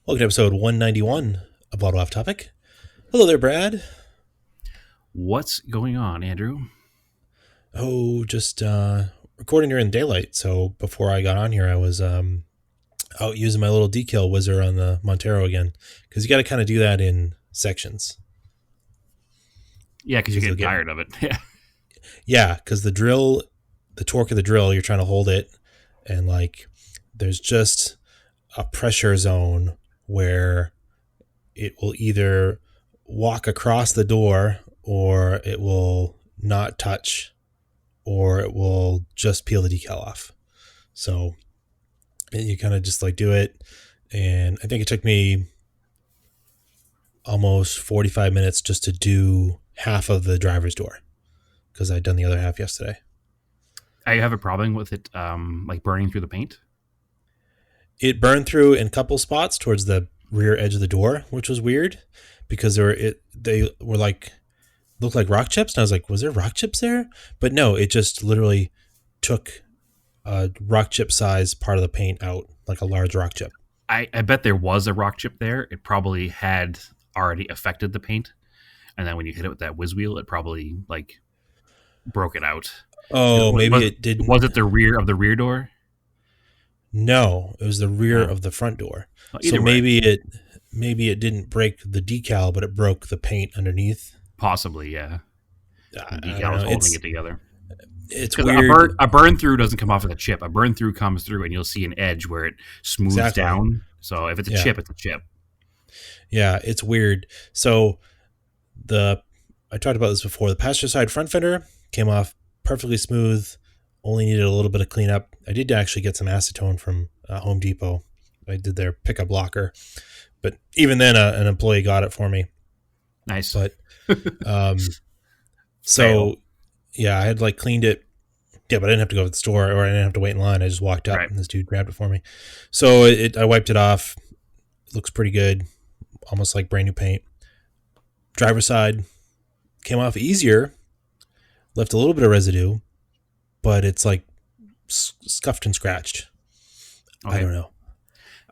Welcome to episode 191 of Auto Off Topic. Hello there, Brad. What's going on, Andrew? Oh, just recording during daylight. So before I got on here, I was out using my little decal whizzer on the Montero again, because you got to kind of do that in sections. Yeah, because you're getting tired of it. Yeah. Yeah, because the torque of the drill, you're trying to hold it, and there's just a pressure zone where it will either walk across the door or it will not touch or it will just peel the decal off. So you kind of just do it. And I think it took me almost 45 minutes just to do half of the driver's door because I'd done the other half yesterday. I have a problem with it burning through the paint. It burned through in a couple spots towards the rear edge of the door, which was weird because they were looked like rock chips, and I was like, was there rock chips there? But no, it just literally took a rock chip size part of the paint out, like a large rock chip. I bet there was a rock chip there. It probably had already affected the paint, and then when you hit it with that whiz wheel, it probably broke it out. Oh, maybe it didn't. Was it the rear of the rear door? No, it was the rear of the front door. Well, so maybe it didn't break the decal, but it broke the paint underneath. Possibly, yeah. The decal is holding it together. It's weird. A burn through doesn't come off with a chip. A burn through comes through, and you'll see an edge where it smooths down. So if it's a chip, it's a chip. Yeah, it's weird. So I talked about this before. The passenger side front fender came off perfectly smooth. Only needed a little bit of cleanup. I did actually get some acetone from Home Depot. I did their pickup locker, but even then, an employee got it for me. Nice. But so yeah, I had cleaned it. Yeah, but I didn't have to go to the store or I didn't have to wait in line. I just walked up and this dude grabbed it for me. So I wiped it off. It looks pretty good, almost like brand new paint. Driver's side came off easier. Left a little bit of residue, but it's scuffed and scratched. Okay. I don't know.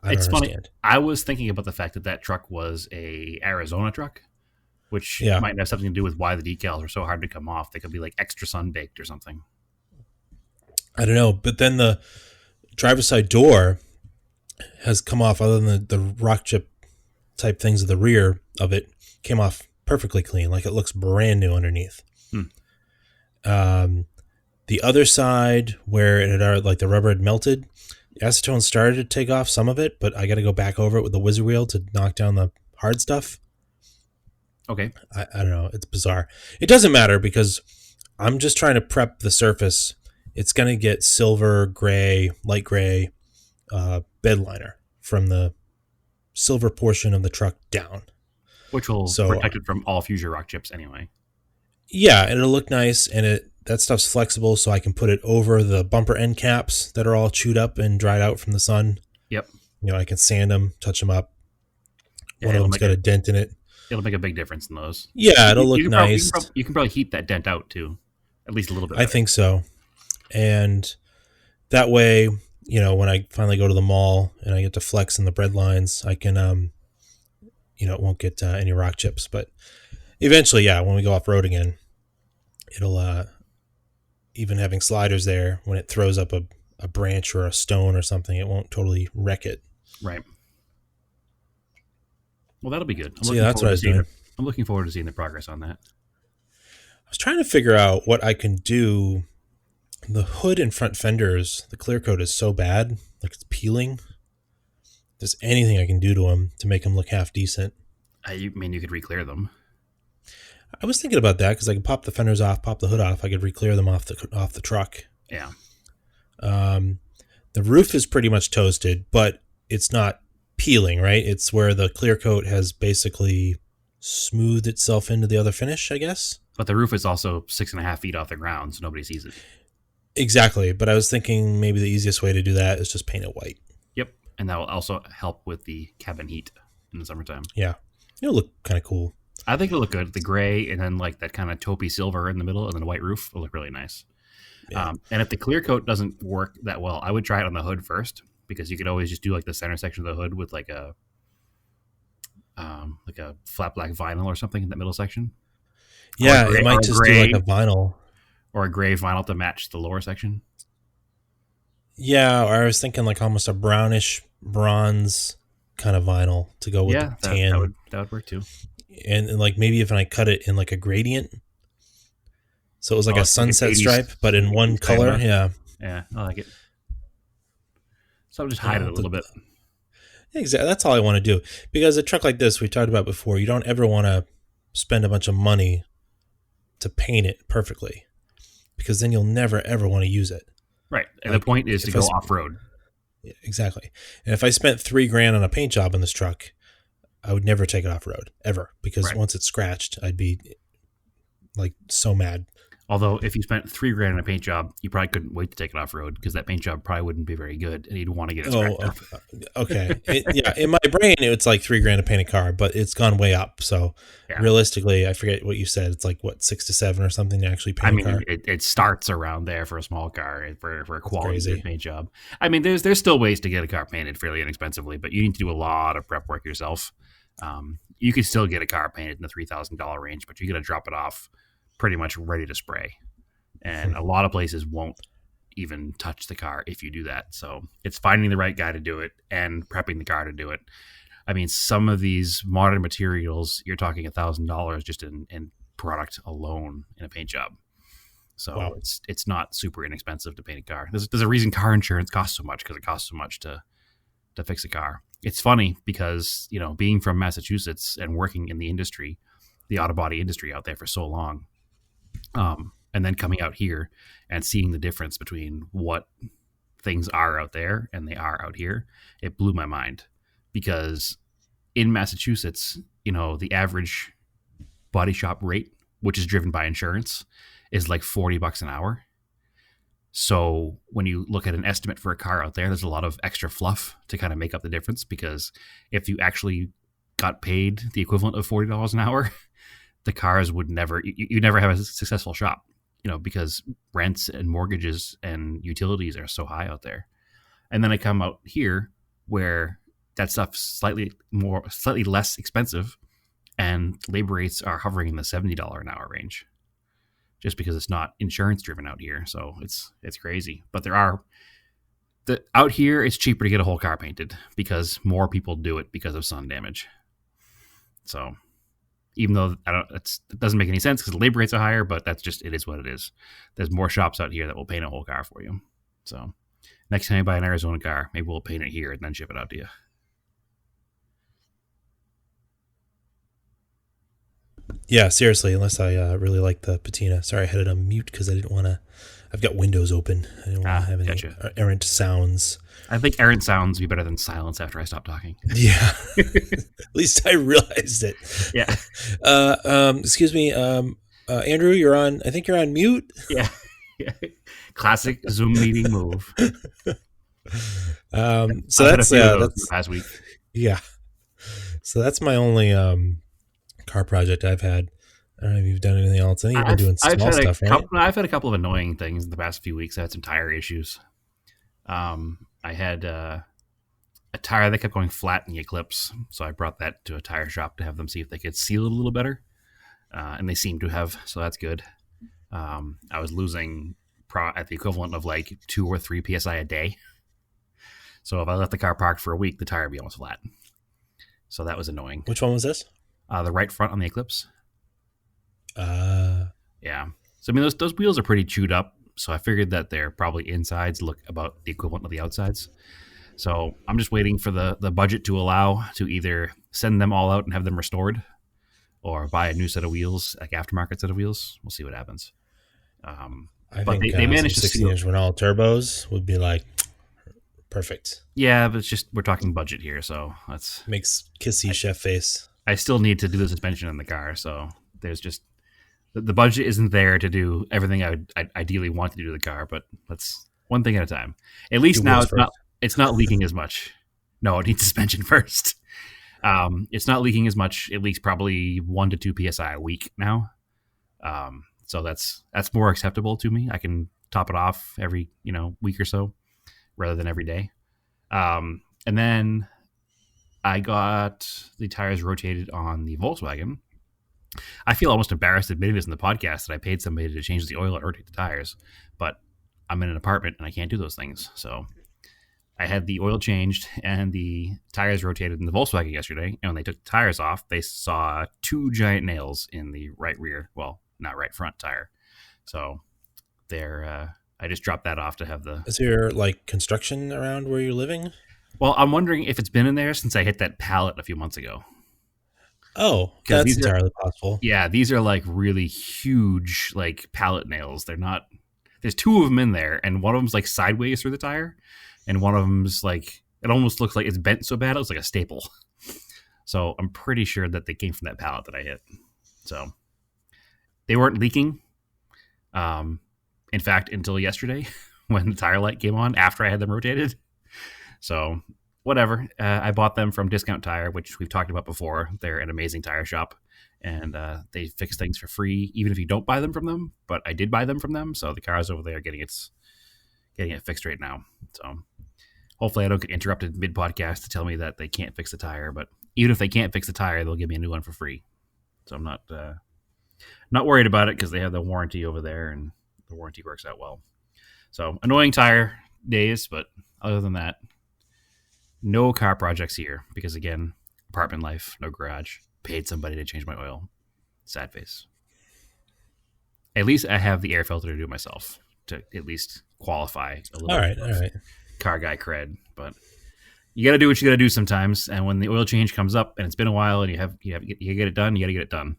It's funny. I was thinking about the fact that truck was a Arizona truck, which might have something to do with why the decals are so hard to come off. They could be extra sun baked or something. I don't know. But then the driver's side door has come off, other than the rock chip type things at the rear of it, came off perfectly clean. It looks brand new underneath. The other side where it had the rubber had melted, acetone started to take off some of it, but I got to go back over it with the whizzer wheel to knock down the hard stuff. Okay. I don't know. It's bizarre. It doesn't matter because I'm just trying to prep the surface. It's going to get silver, gray, light gray bed liner from the silver portion of the truck down. Which will protect it from all future rock chips anyway. Yeah, and it'll look nice, and that stuff's flexible, so I can put it over the bumper end caps that are all chewed up and dried out from the sun. Yep. I can sand them, touch them up. One of them's got a dent in it. It'll make a big difference in those. Yeah, it'll look nice. You can probably heat that dent out too, at least a little bit. I think so. And that way, when I finally go to the mall and I get to flex in the bread lines, I can, it won't get any rock chips. But eventually, when we go off road again, it'll, even having sliders there, when it throws up a branch or a stone or something, it won't totally wreck it. Right. Well, that'll be good. That's what I was doing. I'm looking forward to seeing the progress on that. I was trying to figure out what I can do. The hood and front fenders, the clear coat is so bad, it's peeling. If there's anything I can do to them to make them look half decent. You could re-clear them. I was thinking about that because I could pop the fenders off, pop the hood off. I could re-clear them off the truck. Yeah. The roof is pretty much toasted, but it's not peeling, right? It's where the clear coat has basically smoothed itself into the other finish, I guess. But the roof is also 6.5 feet off the ground, so nobody sees it. Exactly, but I was thinking maybe the easiest way to do that is just paint it white. Yep, and that will also help with the cabin heat in the summertime. Yeah, it'll look kind of cool. I think it'll look good. The gray and then that kind of taupey silver in the middle and then the white roof will look really nice. Yeah. And if the clear coat doesn't work that well, I would try it on the hood first because you could always just do the center section of the hood with a like a flat black vinyl or something in that middle section. Yeah, it might just do like a vinyl. Or a gray vinyl to match the lower section. Yeah, or I was thinking like almost a brownish bronze kind of vinyl to go with the tan. That would work too. And like maybe if I cut it in like a gradient. So it was like a sunset like stripe, but in one color. Yeah. Yeah, I like it. So I'll just hide it a little bit. Exactly. That's all I want to do. Because a truck like this, we talked about before, you don't ever want to spend a bunch of money to paint it perfectly. Because then you'll never, ever want to use it. Right. And the point is to go off-road. Yeah, exactly. And if I spent $3,000 on a paint job on this truck, I would never take it off-road, ever. Because once it's scratched, I'd be like so mad. Although if you spent $3,000 on a paint job, you probably couldn't wait to take it off road because that paint job probably wouldn't be very good, and you'd want to get it scratched up. Okay. In my brain, it's like $3,000 to paint a car, but it's gone way up. So realistically, I forget what you said. It's like what, 6 to 7 or something to actually paint a car. It starts around there for a small car for a quality paint job. I mean, there's still ways to get a car painted fairly inexpensively, but you need to do a lot of prep work yourself. You can still get a car painted in the $3,000 range, but you got to drop it off pretty much ready to spray. And a lot of places won't even touch the car if you do that. So it's finding the right guy to do it and prepping the car to do it. I mean, some of these modern materials, you're talking $1,000 just in product alone in a paint job. So it's not super inexpensive to paint a car. There's a reason car insurance costs so much, because it costs so much to fix a car. It's funny because, being from Massachusetts and working in the industry, the auto body industry out there for so long, and then coming out here and seeing the difference between what things are out there and they are out here, it blew my mind. Because in Massachusetts, the average body shop rate, which is driven by insurance, is like $40 an hour. So when you look at an estimate for a car out there, there's a lot of extra fluff to kind of make up the difference. Because if you actually got paid the equivalent of $40 an hour, the cars would never, you never have a successful shop, because rents and mortgages and utilities are so high out there. And then I come out here where that stuff's slightly less expensive, and labor rates are hovering in the $70 an hour range, just because it's not insurance driven out here. So it's crazy. But out here, it's cheaper to get a whole car painted because more people do it because of sun damage. So even though it doesn't make any sense because the labor rates are higher, but it is what it is. There's more shops out here that will paint a whole car for you. So next time you buy an Arizona car, maybe we'll paint it here and then ship it out to you. Yeah, seriously, unless I really like the patina. Sorry, I had it on mute because I didn't want to. I've got windows open. I didn't want to have any errant sounds. I think errant sounds would be better than silence after I stop talking. Yeah. At least I realized it. Yeah. Excuse me, Andrew, I think you're on mute. Yeah. Classic Zoom meeting move. So that's last week. Yeah. So that's my only car project I've had. I don't know if you've done anything else. I think you've been doing small stuff, right? I've had a couple of annoying things in the past few weeks. I had some tire issues. I had a tire that kept going flat in the Eclipse, so I brought that to a tire shop to have them see if they could seal it a little better, and they seem to have, so that's good. I was losing at the equivalent of like 2 or 3 psi a day, so if I left the car parked for a week, the tire would be almost flat. So that was annoying. Which one was this? The right front on the Eclipse. Yeah. So I mean, those wheels are pretty chewed up. So I figured that their probably insides look about the equivalent of the outsides. So I'm just waiting for the budget to allow to either send them all out and have them restored, or buy a new set of wheels, like aftermarket set of wheels. We'll see what happens. I think they managed to 16-inch Renault turbos would be like perfect. Yeah, but it's just we're talking budget here, so that's makes kissy chef face. I still need to do the suspension in the car, so there's just the budget isn't there to do everything I ideally want to do to the car, but let's one thing at a time. At least now it's not leaking as much. No, it needs suspension first. It's not leaking as much. It leaks probably 1 to 2 psi a week now. So that's more acceptable to me. I can top it off every week or so rather than every day. And then I got the tires rotated on the Volkswagen. I feel almost embarrassed admitting this in the podcast that I paid somebody to change the oil and rotate the tires, but I'm in an apartment and I can't do those things. So I had the oil changed and the tires rotated in the Volkswagen yesterday. And when they took the tires off, they saw 2 giant nails in the right rear, well, not right front tire. So I just dropped that off to have the. Is there like construction around where you're living? Well, I'm wondering if it's been in there since I hit that pallet a few months ago. Oh, that's entirely possible. Yeah, these are like really huge, like pallet nails. They're not. There's 2 of them in there, and one of them's like sideways through the tire, and one of them's like it almost looks like it's bent so bad it looks like a staple. So I'm pretty sure that they came from that pallet that I hit. So they weren't leaking. In fact, until yesterday when the tire light came on after I had them rotated. So whatever. I bought them from Discount Tire, which we've talked about before. They're an amazing tire shop, and they fix things for free, even if you don't buy them from them. But I did buy them from them, so the car's over there getting it fixed right now. So hopefully I don't get interrupted mid-podcast to tell me that they can't fix the tire. But even if they can't fix the tire, they'll give me a new one for free. So I'm not worried about it because they have the warranty over there, and the warranty works out well. So annoying tire days, but other than that, no car projects here because, again, apartment life, no garage. Paid somebody to change my oil. Sad face. At least I have the air filter to do it myself to at least qualify a little bit of car guy cred. But you got to do what you got to do sometimes. And when the oil change comes up and it's been a while and you get it done, you got to get it done.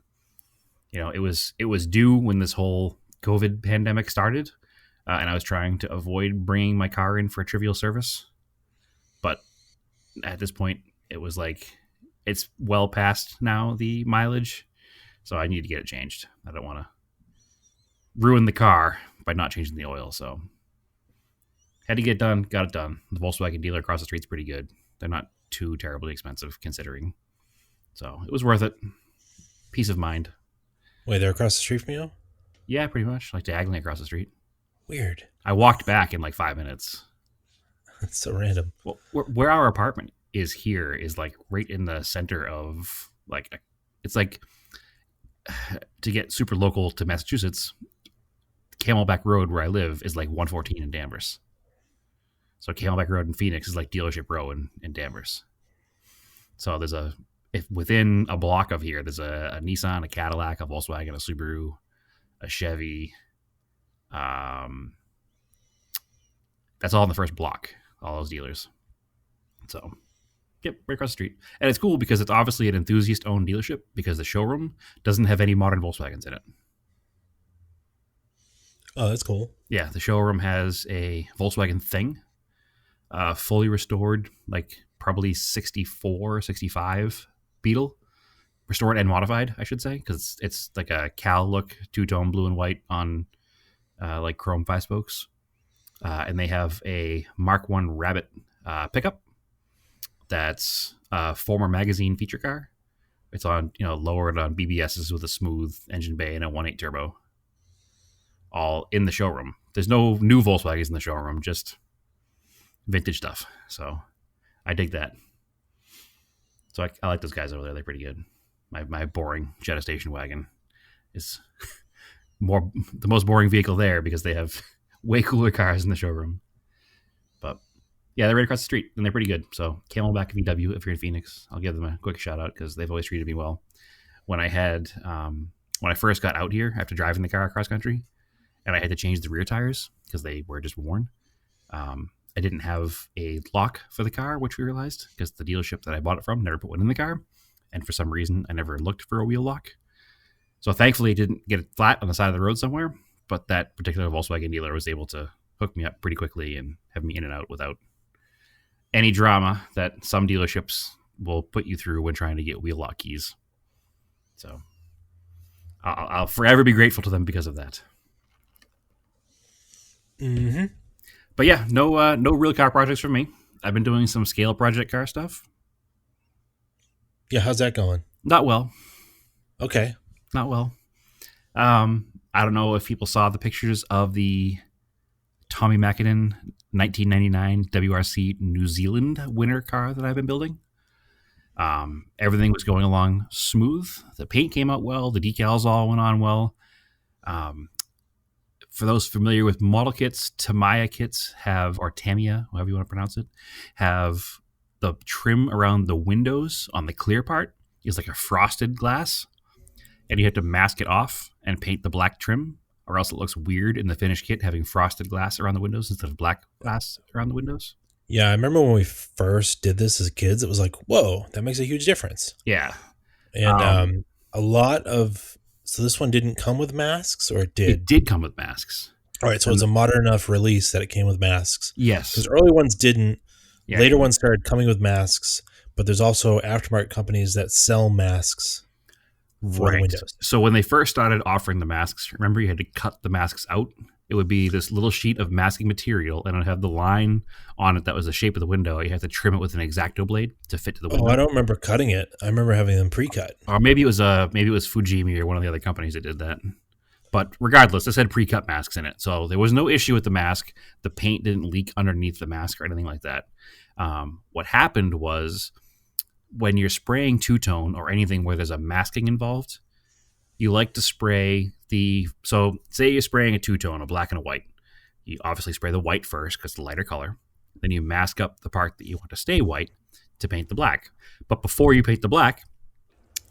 You know, it was due when this whole COVID pandemic started, and I was trying to avoid bringing my car in for a trivial service. But at this point, it was like it's well past now the mileage, so I need to get it changed. I don't want to ruin the car by not changing the oil, so had to get it done. Got it done. The Volkswagen dealer across the street's pretty good. They're not too terribly expensive considering, so it was worth it. Peace of mind. Wait, they're across the street from you? Yeah, pretty much, like diagonally across the street. Weird. I walked back in like 5 minutes. That's so random. Well, where our apartment is here is like right in the center of like, it's like to get super local to Massachusetts, Camelback Road where I live is like 114 in Danvers. So Camelback Road in Phoenix is like Dealership Row in Danvers. So if within a block of here, there's a Nissan, a Cadillac, a Volkswagen, a Subaru, a Chevy. That's all in the first block, all those dealers. So, yep, right across the street. And it's cool because it's obviously an enthusiast-owned dealership because the showroom doesn't have any modern Volkswagens in it. Oh, that's cool. Yeah, the showroom has a Volkswagen Thing, fully restored, like probably 64, 65 Beetle. Restored and modified, I should say, because it's like a Cal look, 2-tone blue and white on like chrome 5-spokes. And they have a Mark I Rabbit pickup that's a former magazine feature car. It's on, lowered on BBSs with a smooth engine bay and a 1.8 turbo. All in the showroom. There's no new Volkswagens in the showroom, just vintage stuff. So I dig that. So I like those guys over there. They're pretty good. My boring Jetta station wagon is the most boring vehicle there because they have way cooler cars in the showroom. But yeah, they're right across the street and they're pretty good. So Camelback VW, if you're in Phoenix, I'll give them a quick shout out because they've always treated me well. When I first got out here after driving the car across country and I had to change the rear tires because they were just worn, I didn't have a lock for the car, which we realized because the dealership that I bought it from never put one in the car. And for some reason, I never looked for a wheel lock. So thankfully, I didn't get it flat on the side of the road somewhere. But that particular Volkswagen dealer was able to hook me up pretty quickly and have me in and out without any drama that some dealerships will put you through when trying to get wheel lock keys. So I'll forever be grateful to them because of that. Mm-hmm. But yeah, no real car projects for me. I've been doing some scale project car stuff. Yeah, how's that going? Not well. Okay. Not well. I don't know if people saw the pictures of the Tommy Mackinnon 1999 WRC New Zealand winter car that I've been building. Everything was going along smooth. The paint came out well. The decals all went on well. Um, for those familiar with model kits, Tamiya kits have, or Tamiya, however you want to pronounce it, have the trim around the windows on the clear part is like a frosted glass, and you have to mask it off and paint the black trim, or else it looks weird in the finished kit having frosted glass around the windows instead of black glass around the windows. Yeah, I remember when we first did this as kids, it was like, whoa, that makes a huge difference. Yeah. And a lot of, so this one didn't come with masks, or it did? It did come with masks. All right, so it's a modern enough release that it came with masks. Yes. Because early ones didn't. Yeah, Later ones started coming with masks, but there's also aftermarket companies that sell masks for the windows. So when they first started offering the masks, remember you had to cut the masks out? It would be this little sheet of masking material, and it would have the line on it that was the shape of the window. You have to trim it with an X-Acto blade to fit to the window. Oh, I don't remember cutting it. I remember having them pre-cut. Or maybe it was Fujimi or one of the other companies that did that. But regardless, this had pre-cut masks in it, so there was no issue with the mask. The paint didn't leak underneath the mask or anything like that. What happened was, when you're spraying two-tone or anything where there's a masking involved, you like to spray so say you're spraying a two-tone, a black and a white. You obviously spray the white first because it's the lighter color. Then you mask up the part that you want to stay white to paint the black. But before you paint the black,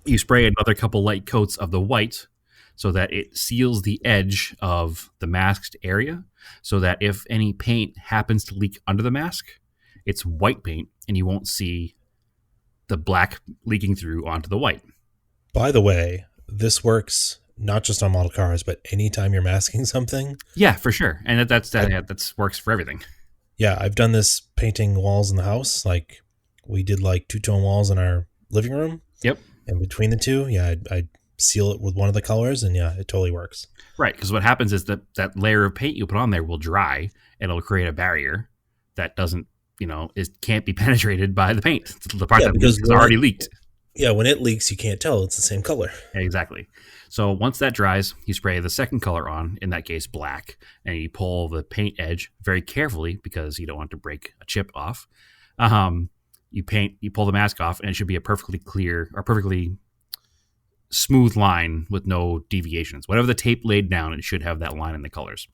you spray another couple light coats of the white so that it seals the edge of the masked area, so that if any paint happens to leak under the mask, it's white paint and you won't see the black leaking through onto the white. By the way, this works not just on model cars, but anytime you're masking something. Yeah, for sure. And that works for everything. Yeah, I've done this painting walls in the house. Like, we did like two-tone walls in our living room. Yep. And between the two, yeah, I'd seal it with one of the colors, and yeah, it totally works. Right, because what happens is that layer of paint you put on there will dry, and it'll create a barrier that doesn't, can't be penetrated by the paint. The part that is already leaked. Yeah, when it leaks, you can't tell it's the same color. Exactly. So once that dries, you spray the second color on, in that case black, and you pull the paint edge very carefully because you don't want to break a chip off. You pull the mask off, and it should be a perfectly clear or perfectly smooth line with no deviations. Whatever the tape laid down, it should have that line in the colors.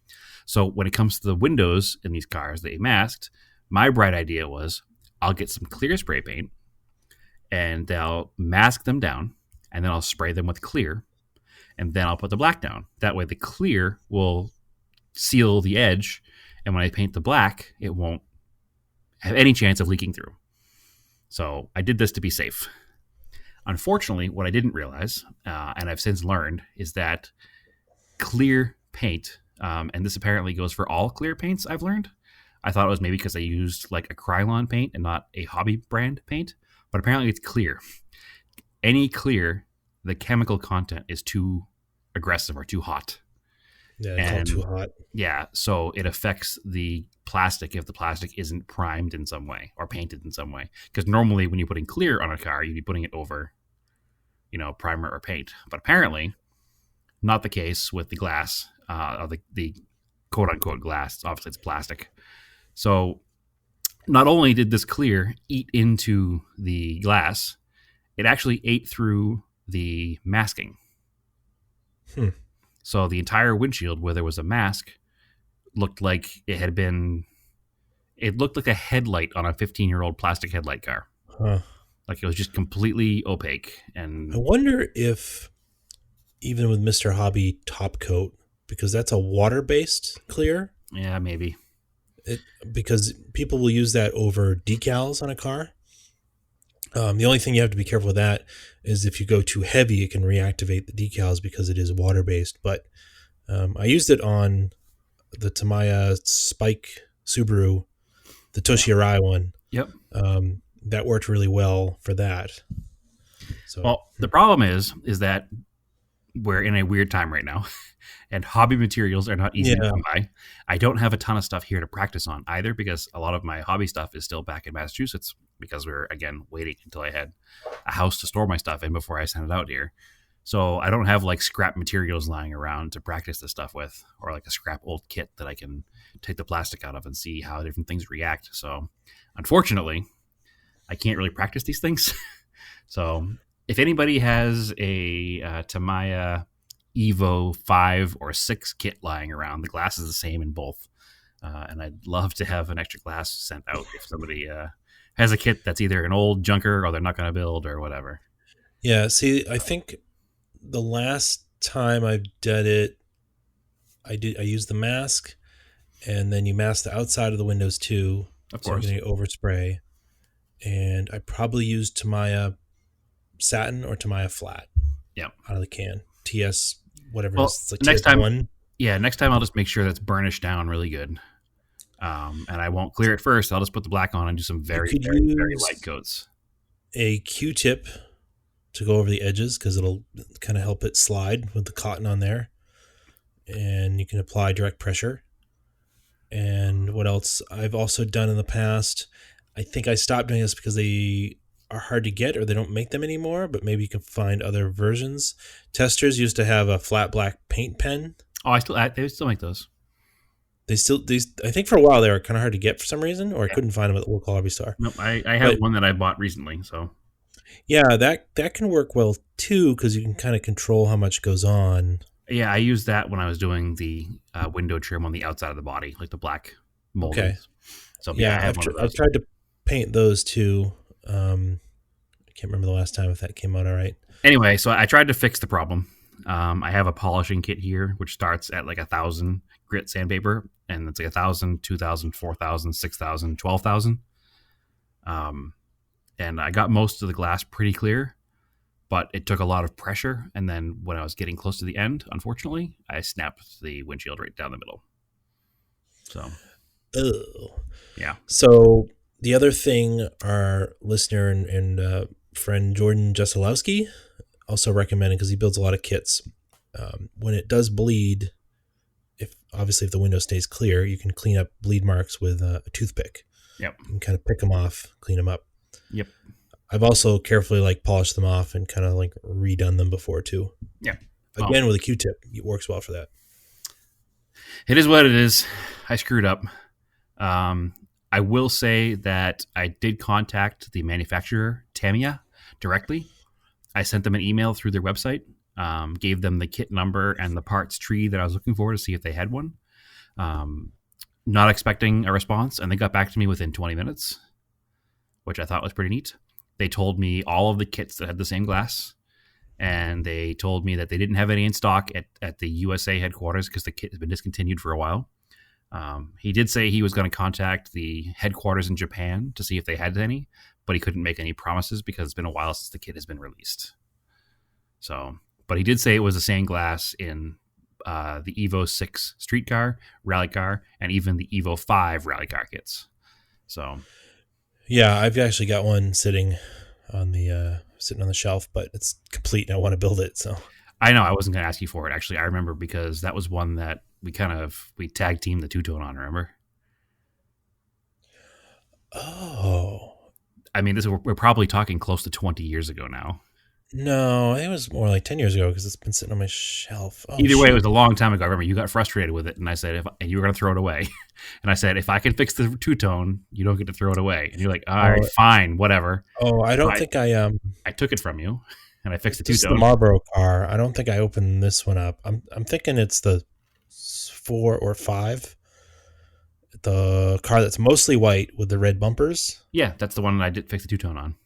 So when it comes to the windows in these cars that you masked, my bright idea was, I'll get some clear spray paint, and I'll mask them down, and then I'll spray them with clear, and then I'll put the black down. That way the clear will seal the edge, and when I paint the black, it won't have any chance of leaking through. So I did this to be safe. Unfortunately, what I didn't realize, and I've since learned, is that clear paint, and this apparently goes for all clear paints I've learned. I thought it was maybe because I used like a Krylon paint and not a hobby brand paint, but apparently it's clear. Any clear, the chemical content is too aggressive or too hot. Yeah, it's all too hot. Yeah, so it affects the plastic if the plastic isn't primed in some way or painted in some way. Because normally when you're putting clear on a car, you'd be putting it over, primer or paint. But apparently, not the case with the glass, or the quote-unquote glass. Obviously, it's plastic. So not only did this clear eat into the glass, it actually ate through the masking. So the entire windshield, where there was a mask, looked like it looked like a headlight on a 15-year-old plastic headlight car. Huh. Like it was just completely opaque. And I wonder if, even with Mr. Hobby top coat, because that's a water-based clear. Yeah, maybe. Because people will use that over decals on a car. The only thing you have to be careful with that is if you go too heavy, it can reactivate the decals because it is water-based. But I used it on the Tamiya Spike Subaru, the Toshi Arai one. Yep. That worked really well for that. So, well, the problem is that we're in a weird time right now, and hobby materials are not easy to come by. I don't have a ton of stuff here to practice on either, because a lot of my hobby stuff is still back in Massachusetts, because we're, again, waiting until I had a house to store my stuff in before I send it out here. So I don't have like scrap materials lying around to practice this stuff with, or like a scrap old kit that I can take the plastic out of and see how different things react. So unfortunately, I can't really practice these things. So if anybody has a Tamiya Evo 5 or 6 kit lying around, the glass is the same in both. And I'd love to have an extra glass sent out if somebody has a kit that's either an old junker or they're not going to build or whatever. Yeah, see, I think the last time I did it, I used the mask, and then you mask the outside of the windows too. Of so course. you're going to overspray. And I probably used Tamiya satin or Tamiya flat. Yeah. Out of the can. TS, whatever well, it is. It's like next TS time, 1. Yeah, next time I'll just make sure that's burnished down really good. And I won't clear it first. I'll just put the black on and do some very, very, very light coats. A Q-tip to go over the edges because it'll kind of help it slide with the cotton on there. And you can apply direct pressure. And what else I've also done in the past, I think I stopped doing this because they are hard to get or they don't make them anymore, but maybe you can find other versions. Testers used to have a flat black paint pen. Oh, they still make those. I think for a while they were kind of hard to get for some reason, or I couldn't find them at the local hobby store. Nope, I have one that I bought recently, so. Yeah, that can work well too because you can kind of control how much goes on. Yeah, I used that when I was doing the window trim on the outside of the body, like the black moldings. Okay. So yeah, I've tried to paint those too. I can't remember the last time if that came out all right. Anyway, so I tried to fix the problem. I have a polishing kit here, which starts at like 1,000 grit sandpaper, and it's like 1,000, 2,000, 4,000, 6,000, 12,000. And I got most of the glass pretty clear, but it took a lot of pressure. And then when I was getting close to the end, unfortunately, I snapped the windshield right down the middle. So, yeah. So the other thing our listener and friend Jordan Jasolowski also recommended, because he builds a lot of kits, when it does bleed, if the window stays clear, you can clean up bleed marks with a toothpick. Yep. You can kind of pick them off, clean them up. Yep. I've also carefully polished them off and kind of redone them before too. Yeah. Again, with a Q-tip, it works well for that. It is what it is. I screwed up. I will say that I did contact the manufacturer, Tamiya, directly. I sent them an email through their website, gave them the kit number and the parts tree that I was looking for to see if they had one. Not expecting a response, and they got back to me within 20 minutes, which I thought was pretty neat. They told me all of the kits that had the same glass, and they told me that they didn't have any in stock at the USA headquarters because the kit has been discontinued for a while. He did say he was going to contact the headquarters in Japan to see if they had any, but he couldn't make any promises because it's been a while since the kit has been released. So, but he did say it was the same glass in the Evo 6 street car, rally car, and even the Evo 5 rally car kits. So, yeah, I've actually got one sitting on the shelf, but it's complete and I want to build it. So I know I wasn't going to ask you for it. Actually, I remember because that was one that we tag teamed the two-tone on. Remember? Oh, I mean, we're probably talking close to 20 years ago now. No, it was more like 10 years ago because it's been sitting on my shelf. Either way, it was a long time ago. I remember you got frustrated with it, and I said, and you were going to throw it away. And I said, if I can fix the two-tone, you don't get to throw it away. And you're like, all right, fine, whatever. Oh, I don't think I took it from you, and I fixed the two-tone. This is the Marlboro car. I don't think I opened this one up. I'm thinking it's the 4 or 5. The car that's mostly white with the red bumpers. Yeah, that's the one that I did fix the two-tone on.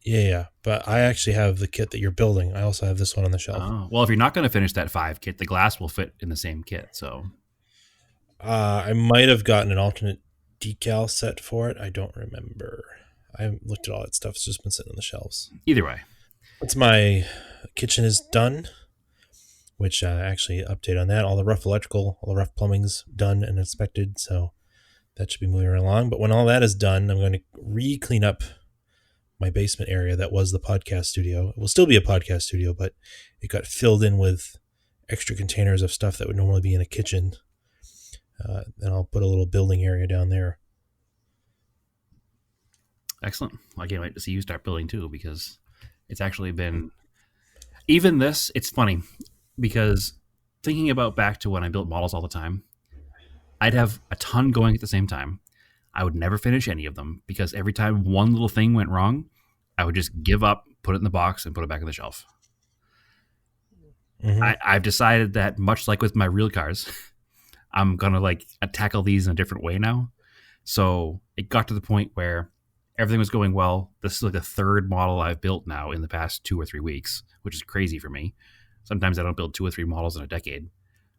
Yeah, but I actually have the kit that you're building. I also have this one on the shelf. Oh, well, if you're not going to finish that 5 kit, the glass will fit in the same kit. So, I might have gotten an alternate decal set for it. I don't remember. I haven't looked at all that stuff. It's just been sitting on the shelves. Either way, once my kitchen is done, which actually update on that, all the rough electrical, all the rough plumbing's done and inspected, so that should be moving right along. But when all that is done, I'm going to re-clean up my basement area that was the podcast studio. It will still be a podcast studio, but it got filled in with extra containers of stuff that would normally be in a kitchen. And I'll put a little building area down there. Excellent. Well, I can't wait to see you start building too, because it's actually been, even this, it's funny because thinking about back to when I built models all the time, I'd have a ton going at the same time. I would never finish any of them because every time one little thing went wrong, I would just give up, put it in the box, and put it back on the shelf. Mm-hmm. I've decided that, much like with my real cars, I'm gonna like tackle these in a different way now. So it got to the point where everything was going well. This is like the third model I've built now in the past 2 or 3 weeks, which is crazy for me. Sometimes I don't build 2 or 3 models in a decade.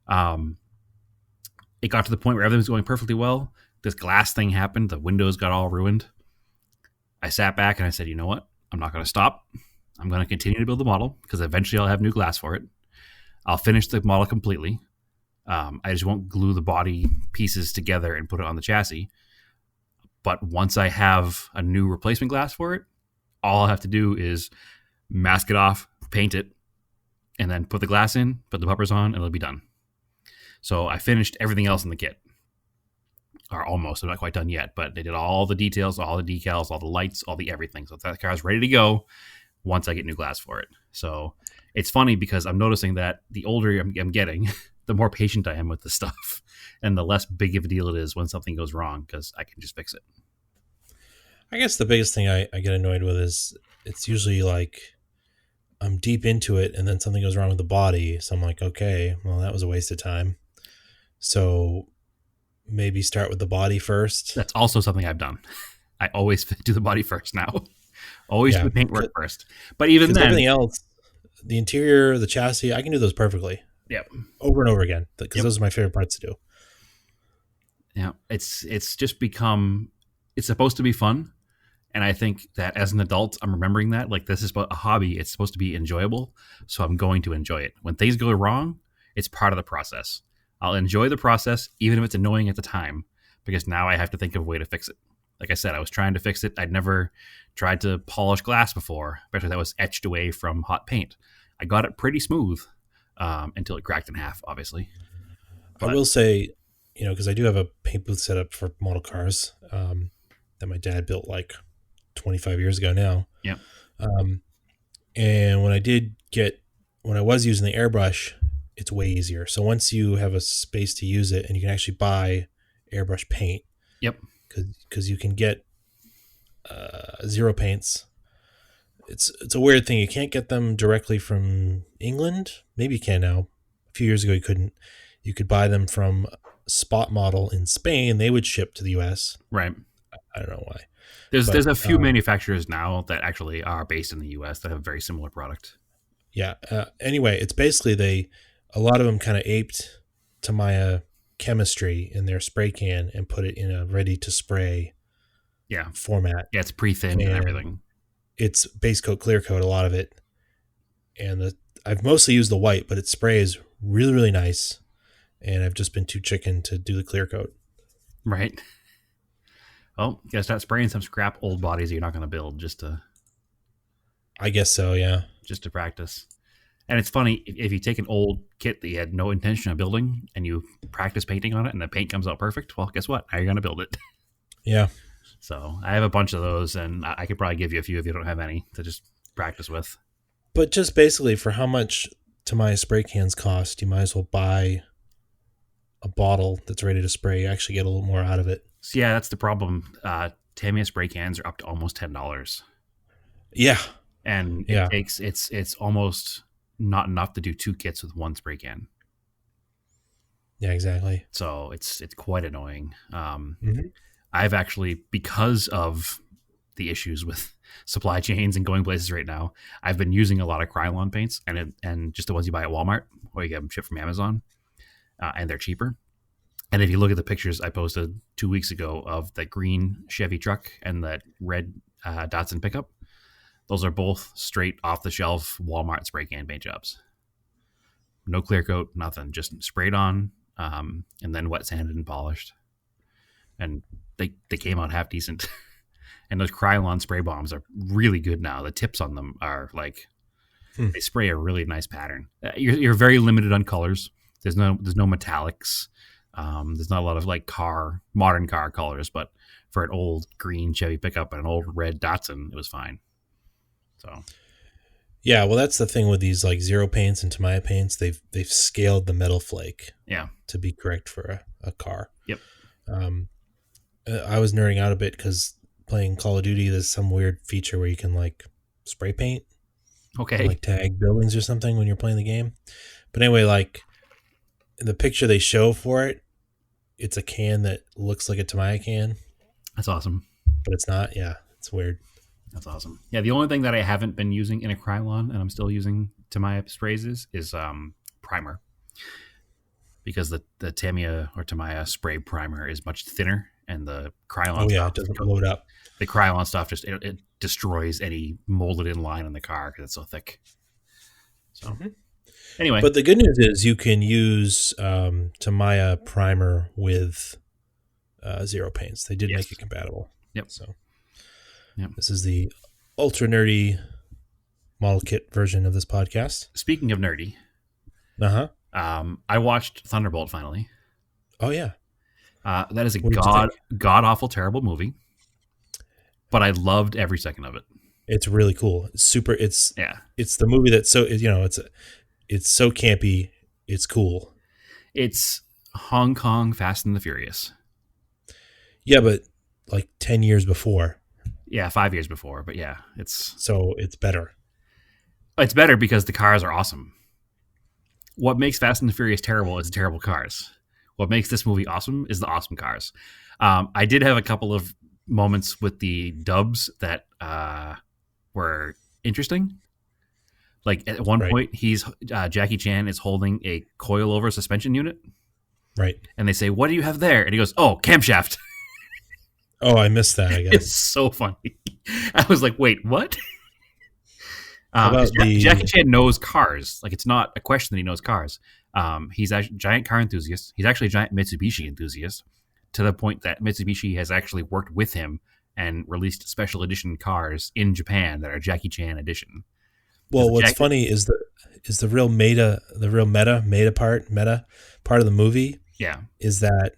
It got to the point where everything was going perfectly well. This glass thing happened. The windows got all ruined. I sat back and I said, you know what? I'm not going to stop. I'm going to continue to build the model because eventually I'll have new glass for it. I'll finish the model completely. I just won't glue the body pieces together and put it on the chassis. But once I have a new replacement glass for it, all I'll have to do is mask it off, paint it, and then put the glass in, put the bumpers on, and it'll be done. So I finished everything else in the kit. Or almost. I'm not quite done yet, but they did all the details, all the decals, all the lights, all the everything. So that car's ready to go once I get new glass for it. So it's funny because I'm noticing that the older I'm getting, the more patient I am with the stuff, and the less big of a deal it is when something goes wrong because I can just fix it. I guess the biggest thing I get annoyed with is it's usually like I'm deep into it and then something goes wrong with the body. So I'm like, okay, well, that was a waste of time. So maybe start with the body first. That's also something I've done. I always do the body first now. Always do the paintwork first. But even then, everything else, the interior, the chassis, I can do those perfectly. Yep. Over and over again because those are my favorite parts to do. Yeah, it's just become, it's supposed to be fun. And I think that as an adult, I'm remembering that. Like, this is a hobby. It's supposed to be enjoyable. So I'm going to enjoy it. When things go wrong, it's part of the process. I'll enjoy the process, even if it's annoying at the time, because now I have to think of a way to fix it. Like I said, I was trying to fix it. I'd never tried to polish glass before, especially that was etched away from hot paint. I got it pretty smooth until it cracked in half, obviously. But I will say, because I do have a paint booth set up for model cars that my dad built like 25 years ago now. Yeah. And when I was using the airbrush, it's way easier. So once you have a space to use it and you can actually buy airbrush paint. Yep. Because you can get zero paints. It's a weird thing. You can't get them directly from England. Maybe you can now. A few years ago you couldn't. You could buy them from Spot Model in Spain. They would ship to the US. Right. I don't know why. There's a few manufacturers now that actually are based in the US that have a very similar product. Yeah. Anyway, it's basically a lot of them kind of aped Tamiya chemistry in their spray can and put it in a ready to spray format. Yeah, it's pre-thinned and everything. It's base coat, clear coat, a lot of it. And I've mostly used the white, but its spray is really, really nice. And I've just been too chicken to do the clear coat. Right. Well, you gotta start spraying some scrap old bodies that you're not going to build I guess so, yeah. Just to practice. And it's funny, if you take an old kit that you had no intention of building and you practice painting on it and the paint comes out perfect, well, guess what? Now you're going to build it. Yeah. So I have a bunch of those, and I could probably give you a few if you don't have any to just practice with. But just basically, for how much Tamiya spray cans cost, you might as well buy a bottle that's ready to spray. You actually get a little more out of it. So yeah, that's the problem. Tamiya spray cans are up to almost $10. Yeah. And it takes it's almost not enough to do 2 kits with 1 spray can. Yeah, exactly. So it's quite annoying. I've actually, because of the issues with supply chains and going places right now, I've been using a lot of Krylon paints and just the ones you buy at Walmart or you get them shipped from Amazon, and they're cheaper. And if you look at the pictures I posted 2 weeks ago of the green Chevy truck and that red Datsun pickup, those are both straight off the shelf Walmart spray can paint jobs. No clear coat, nothing, just sprayed on, and then wet sanded and polished. And they came out half decent. And those Krylon spray bombs are really good now. The tips on them are like, they spray a really nice pattern. You're very limited on colors. There's no metallics. There's not a lot of like modern car colors, but for an old green Chevy pickup and an old red Datsun, it was fine. So, yeah, well, that's the thing with these like zero paints and Tamiya paints. They've scaled the metal flake, to be correct for a car. Yep. I was nerding out a bit because playing Call of Duty, there's some weird feature where you can like spray paint. and Okay. like tag buildings or something when you're playing the game. But anyway, like the picture they show for it, it's a can that looks like a Tamiya can, That's awesome. but it's not. Yeah, it's weird. That's awesome. Yeah, the only thing that I haven't been using in a Krylon, and I'm still using Tamiya sprays, is primer. Because the Tamiya or Tamiya spray primer is much thinner, and the Oh Krylon yeah, stuff, it doesn't load up. the Krylon stuff just it destroys any molded in line on the car because it's so thick. So anyway, But the good news is you can use Tamiya primer with zero paints. They did make yes, it compatible. yep, So yep. this is the ultra nerdy model kit version of this podcast. Speaking of nerdy, Uh huh. I watched Thunderbolt finally. Oh yeah. That is a What did you think? god awful terrible movie, but I loved every second of it. It's really cool. It's super. Yeah, It's the movie that's so it's so campy. It's cool. it's Hong Kong Fast and the Furious. Yeah, but like 10 years before, Yeah, 5 years before, but yeah, so it's better. it's better because the cars are awesome. What makes Fast and the Furious terrible is the terrible cars. What makes this movie awesome is the awesome cars. I did have a couple of moments with the dubs that were interesting. Like at one Right. point, Jackie Chan is holding a coilover suspension unit, Right. and they say, "What do you have there?" And he goes, "Oh, camshaft." Oh, I missed that. I It's guess. so funny. I was like, "Wait, what?" How 'Cause about the? Jackie Chan knows cars. Like it's not a question that he knows cars. He's a giant car enthusiast. He's actually a giant Mitsubishi enthusiast to the point that Mitsubishi has actually worked with him and released special edition cars in Japan that are Jackie Chan edition. Well, what's funny is the real meta part of the movie Yeah. is that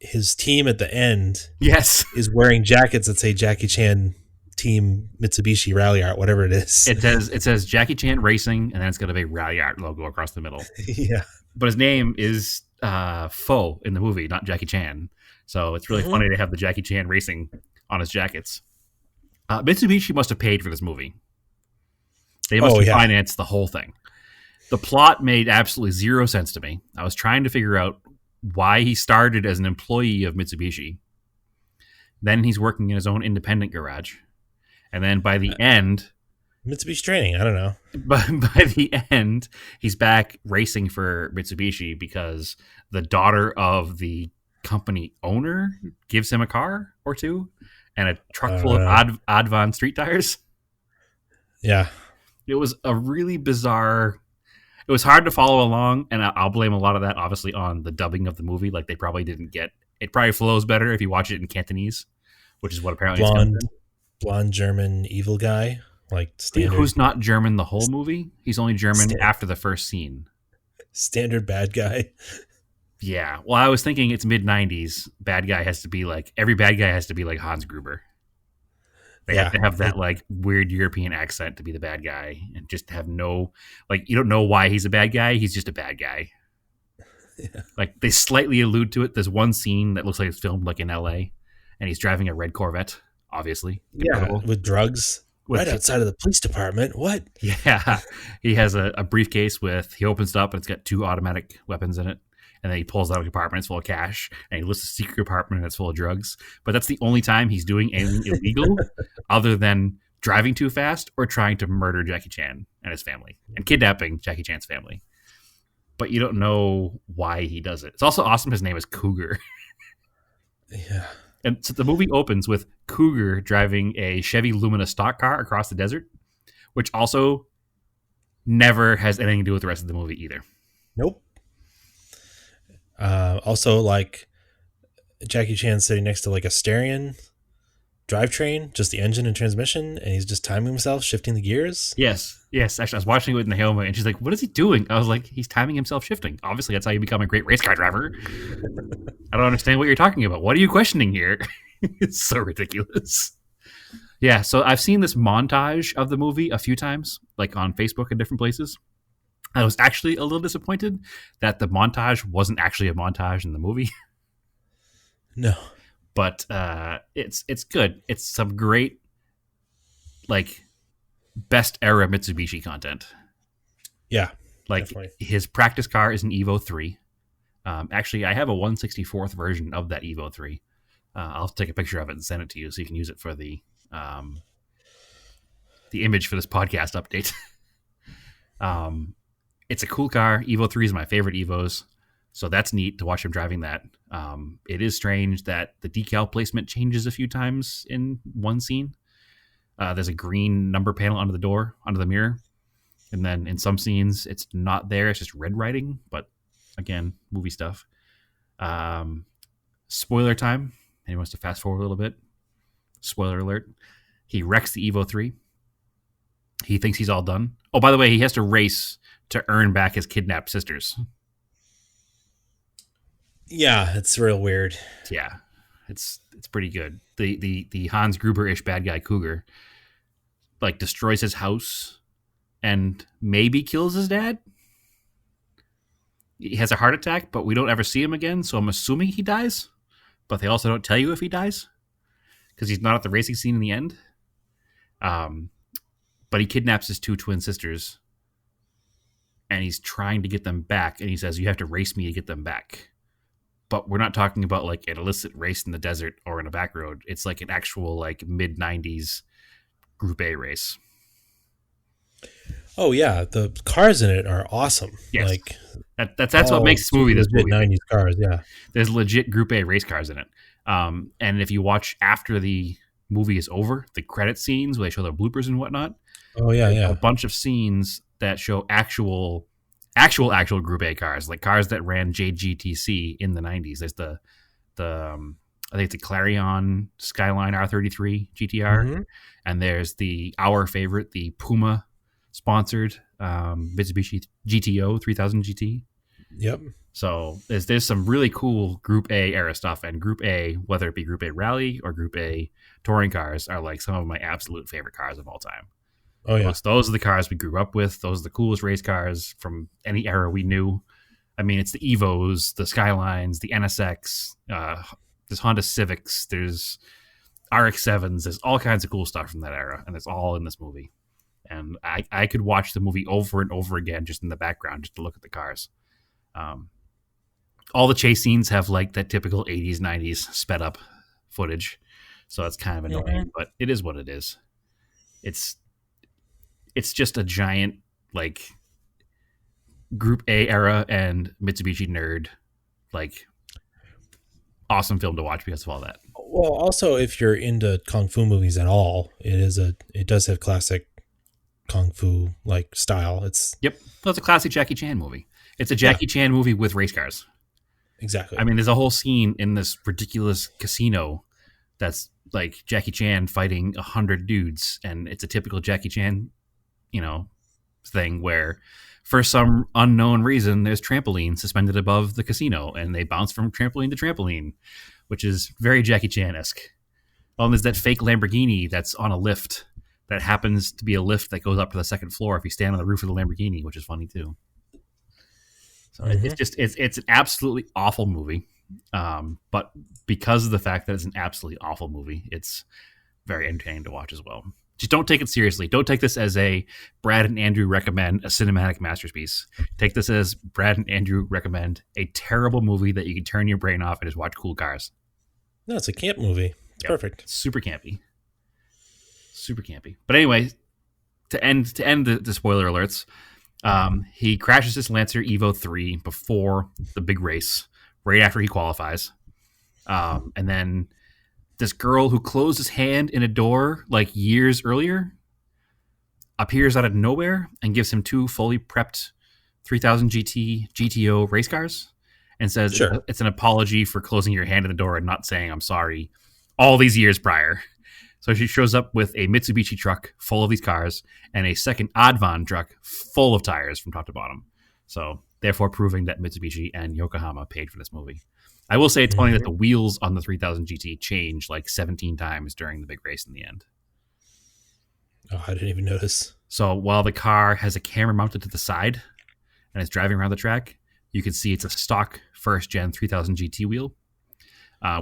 his team at the end Yes. is wearing jackets that say Jackie Chan Team Mitsubishi Rally Art, whatever it is. It says Jackie Chan Racing, and then it's got a big Rally Art logo across the middle. Yeah. But his name is Fo in the movie, not Jackie Chan. So it's really funny to have the Jackie Chan Racing on his jackets. Mitsubishi must have paid for this movie. They must have financed the whole thing. The plot made absolutely zero sense to me. I was trying to figure out why he started as an employee of Mitsubishi. Then he's working in his own independent garage. And then by the end... Mitsubishi training, I don't know. By the end, he's back racing for Mitsubishi because the daughter of the company owner gives him a car or two and a truck full of Advan street tires. Yeah. It was a really bizarre... It was hard to follow along, and I'll blame a lot of that, obviously, on the dubbing of the movie. Like, they probably didn't get... It probably flows better if you watch it in Cantonese, which is what apparently blonde German evil guy, like standard. Who's not German the whole movie? He's only German after the first scene. Standard bad guy. Yeah. Well, I was thinking it's mid-90s. Bad guy has to be like... Every bad guy has to be like Hans Gruber. They have to have that like weird European accent to be the bad guy and just have no, like, you don't know why he's a bad guy. He's just a bad guy. Yeah. Like they slightly allude to it. There's one scene that looks like it's filmed like in LA and he's driving a red Corvette, obviously. Yeah. With drugs right outside of the police department. What? Yeah. He has a briefcase he opens it up and it's got 2 automatic weapons in it. And then he pulls out a compartment, it's full of cash, and he lists a secret compartment and it's full of drugs. But that's the only time he's doing anything illegal other than driving too fast or trying to murder Jackie Chan and his family and kidnapping Jackie Chan's family. But you don't know why he does it. It's also awesome his name is Cougar. Yeah. And so the movie opens with Cougar driving a Chevy Lumina stock car across the desert, which also never has anything to do with the rest of the movie either. Nope. Also, like Jackie Chan sitting next to like a Styrian drivetrain, just the engine and transmission, and he's just timing himself, shifting the gears. Yes. Actually, I was watching it with Naoma, and she's like, "What is he doing?" I was like, "He's timing himself shifting. Obviously, that's how you become a great race car driver." I don't understand what you're talking about. What are you questioning here? It's so ridiculous. Yeah, so I've seen this montage of the movie a few times, like on Facebook and different places. I was actually a little disappointed that the montage wasn't actually a montage in the movie. No. But it's good. It's some great, like, best era Mitsubishi content. Yeah, Like definitely. his practice car is an Evo 3. Actually, I have a 1/64th version of that Evo 3. I'll take a picture of it and send it to you so you can use it for the image for this podcast update. It's a cool car. Evo 3 is my favorite Evos. So that's neat to watch him driving that. It is strange that the decal placement changes a few times in one scene. There's a green number panel under the door, under the mirror. And then in some scenes, it's not there. It's just red writing. But again, movie stuff. Spoiler time. Anyone wants to fast forward a little bit? Spoiler alert. He wrecks the Evo 3. He thinks he's all done. Oh, by the way, he has to race to earn back his kidnapped sisters. Yeah, it's real weird. Yeah, it's pretty good. The Hans Gruber-ish bad guy Cougar like destroys his house and maybe kills his dad. He has a heart attack, but we don't ever see him again, so I'm assuming he dies. But they also don't tell you if he dies because he's not at the racing scene in the end. But he kidnaps his two twin sisters and he's trying to get them back. And he says, you have to race me to get them back. But we're not talking about like an illicit race in the desert or in a back road. It's like an actual like mid 90s Group A race. Oh yeah, the cars in it are awesome. Yes. Like that's what makes this movie this movie. 90s cars, yeah. There's legit Group A race cars in it. And if you watch after the movie is over, the credit scenes where they show the bloopers and whatnot. Oh yeah, yeah. A bunch of scenes that show actual Group A cars, like cars that ran JGTC in the 90s. There's the I think it's a Clarion Skyline R33 GTR, and there's our favorite, the Puma sponsored Mitsubishi GTO 3000 GT. Yep. So there's some really cool Group A era stuff, and Group A, whether it be Group A Rally or Group A touring cars, are like some of my absolute favorite cars of all time. Oh yeah, those are the cars we grew up with. Those are the coolest race cars from any era we knew. I mean, it's the Evos, the Skylines, the NSX. There's Honda Civics. There's RX-7s. There's all kinds of cool stuff from that era, and it's all in this movie. And I could watch the movie over and over again just in the background, just to look at the cars. All the chase scenes have like that typical 80s, 90s sped up footage. So that's kind of annoying, but it is what it is. It's just a giant like Group A era and Mitsubishi nerd, like awesome film to watch because of all that. Well, also if you're into kung fu movies at all, it does have classic kung fu like style. It's a classic Jackie Chan movie. It's a Jackie Chan movie with race cars. Exactly. I mean, there's a whole scene in this ridiculous casino that's like Jackie Chan fighting 100 dudes, and it's a typical Jackie Chan, thing where for some unknown reason there's trampoline suspended above the casino and they bounce from trampoline to trampoline, which is very Jackie Chan-esque. And there's that fake Lamborghini that's on a lift that happens to be a lift that goes up to the second floor if you stand on the roof of the Lamborghini, which is funny too. So it's an absolutely awful movie. But because of the fact that it's an absolutely awful movie, it's very entertaining to watch as well. Just don't take it seriously. Don't take this as a Brad and Andrew recommend a cinematic masterpiece. Take this as Brad and Andrew recommend a terrible movie that you can turn your brain off and just watch cool cars. No, it's a camp movie. It's perfect. Super campy. Super campy. But anyway, to end the spoiler alerts, he crashes his Lancer Evo 3 before the big race, right after he qualifies. And then this girl who closed his hand in a door like years earlier appears out of nowhere and gives him two fully prepped 3000 GT GTO race cars and says it's an apology for closing your hand in the door and not saying I'm sorry all these years prior. So she shows up with a Mitsubishi truck full of these cars and a second Advan truck full of tires from top to bottom. So therefore proving that Mitsubishi and Yokohama paid for this movie. I will say it's funny that the wheels on the 3000 GT change like 17 times during the big race in the end. Oh, I didn't even notice. So while the car has a camera mounted to the side and it's driving around the track, you can see it's a stock first gen 3000 GT wheel.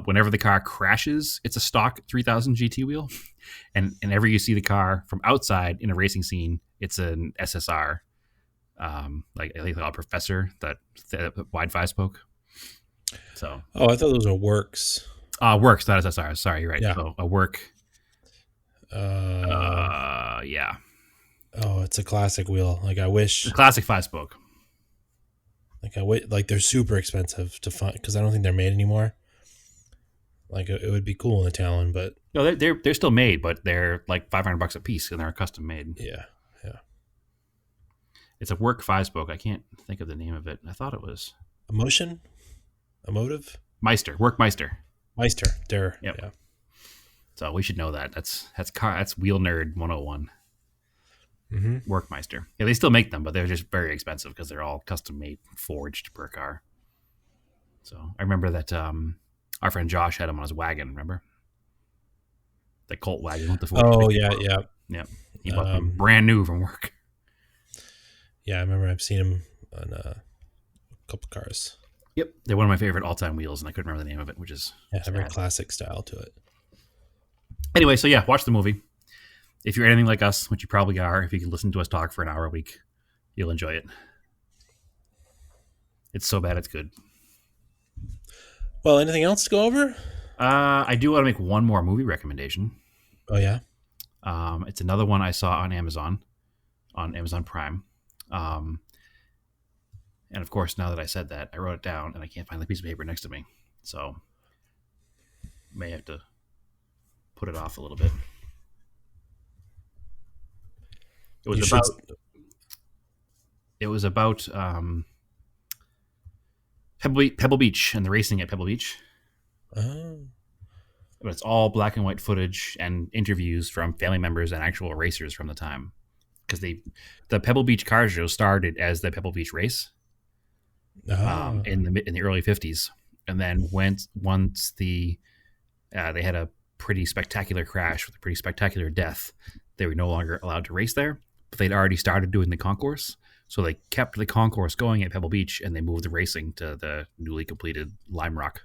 Whenever the car crashes, it's a stock 3000 GT wheel, and whenever you see the car from outside in a racing scene, it's an SSR, like I think a Professor, that wide five spoke. So, I thought those were Works. Works, not SSR. Sorry, you're right. Yeah. So a Work. Yeah. Oh, it's a classic wheel. Like I wish. The classic five spoke. Like they're super expensive to find because I don't think they're made anymore. Like it would be cool in a Talon, but no, they're still made, but they're like $500 a piece, and they're custom made. Yeah. It's a Work five spoke. I can't think of the name of it. I thought it was Emotive. Work Meister. There. Yep. Yeah. So we should know that. That's Wheel Nerd 101. Mm-hmm. Workmeister. Yeah, they still make them, but they're just very expensive because they're all custom made, forged per car. So I remember that our friend Josh had them on his wagon. Remember the Colt wagon with the forged? Oh yeah. He bought them brand new from work. Yeah, I remember I've seen them on a couple cars. Yep, they're one of my favorite all-time wheels, and I couldn't remember the name of it, which is a very classic style to it. Anyway, so yeah, watch the movie. If you're anything like us, which you probably are, if you can listen to us talk for an hour a week, you'll enjoy it. It's so bad, it's good. Well, anything else to go over? I do want to make one more movie recommendation. Oh, yeah? It's another one I saw on Amazon Prime. And of course, now that I said that, I wrote it down, and I can't find the piece of paper next to me. So, may have to put it off a little bit. It was about Pebble Beach and the racing at Pebble Beach. Oh. But it's all black and white footage and interviews from family members and actual racers from the time. Because the Pebble Beach car show started as the Pebble Beach race in the early 50s. And then once they had a pretty spectacular crash with a pretty spectacular death, they were no longer allowed to race there. But they'd already started doing the concourse. So they kept the concourse going at Pebble Beach, and they moved the racing to the newly completed Connecticut.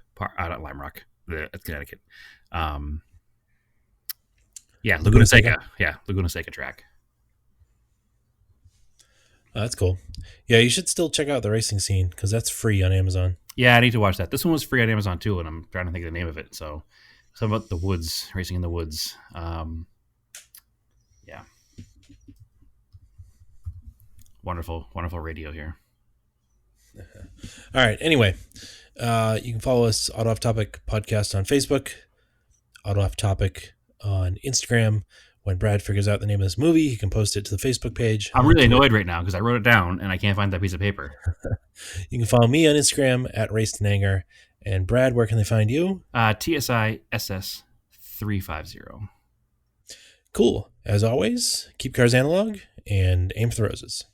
Laguna Seca. Yeah, Laguna Seca track. Oh, that's cool. Yeah, you should still check out the racing scene because that's free on Amazon. Yeah, I need to watch that. This one was free on Amazon too, and I'm trying to think of the name of it. So, something about the woods, racing in the woods. Yeah. Wonderful, wonderful radio here. All right. Anyway, you can follow us, Auto Off Topic Podcast, on Facebook, Auto Off Topic on Instagram. When Brad figures out the name of this movie, he can post it to the Facebook page. I'm really annoyed right now because I wrote it down and I can't find that piece of paper. You can follow me on Instagram at Raced in Anger. And Brad, where can they find you? TSISS350. Cool. As always, keep cars analog and aim for the roses.